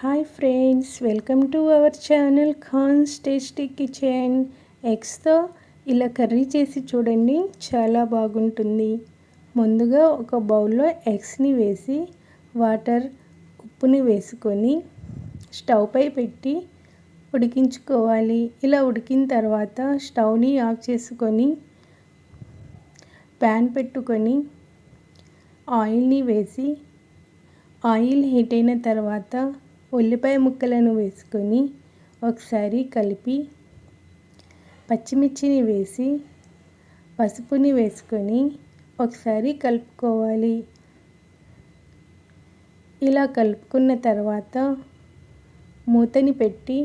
Hi friends, welcome to our channel Khan's tasty kitchen. ఎగ్స్తో ఇలా curry చేసి చూడండి, చాలా బాగుంటుంది. ముందుగా ఒక బౌల్లో ఎగ్స్ని వేసి ఉప్పుని వేసుకొని స్టవ్ పై పెట్టి ఉడికించుకోవాలి. ఇలా ఉడికిన తర్వాత స్టవ్ని ఆఫ్ చేసుకొని ప్యాన్ పెట్టుకొని ఆయిల్ని వేసి ఆయిల్ హీట్ అయిన తర్వాత ఉల్లిపాయ ముక్కలను వేసుకొని ఒకసారి కలిపి పచ్చిమిర్చిని వేసి పసుపుని వేసుకొని ఒకసారి కలుపుకోవాలి. ఇలా కలుపుకున్న తర్వాత మూతని పెట్టి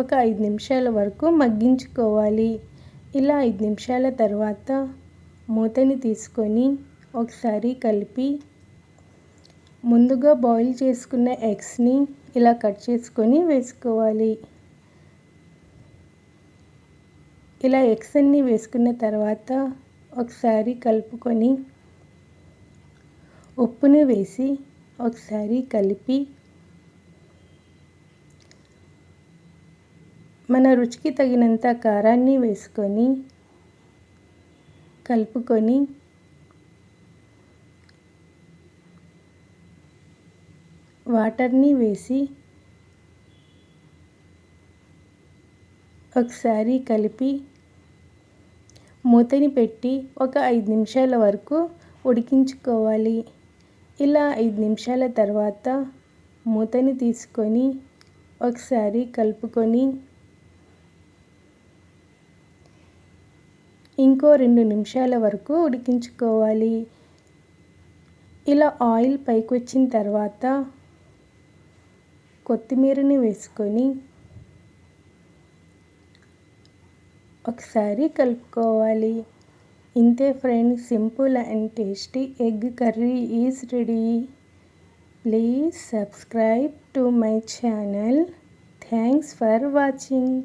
ఒక 5 నిమిషాల వరకు మగ్గించుకోవాలి. ఇలా 5 నిమిషాల తర్వాత మూతని తీసుకొని ఒకసారి కలిపి ముందుగా బాయిల్ చేసుకున్న ఎగ్స్ని ఇలా కట్ చేసుకొని వేసుకోవాలి. ఇలా ఎగ్స్ అన్నీ వేసుకున్న తర్వాత ఒకసారి కలుపుకొని ఉప్పుని వేసి ఒకసారి కలిపి మన రుచికి తగినంత కారాన్ని వేసుకొని కలుపుకొని వాటర్ని వేసి ఒకసారి కలిపి మూతని పెట్టి ఒక 5 నిమిషాల వరకు ఉడికించుకోవాలి. ఇలా 5 నిమిషాల తర్వాత మూతని తీసుకొని ఒకసారి కలుపుకొని ఇంకో 2 నిమిషాల వరకు ఉడికించుకోవాలి. ఇలా ఆయిల్ పైకి వచ్చిన తర్వాత కొత్తిమీరని వేసుకొని ఒకసారి కలుపుకోవాలి. ఇంతే friends, simple and tasty egg curry is ready. Please subscribe to my channel. Thanks for watching.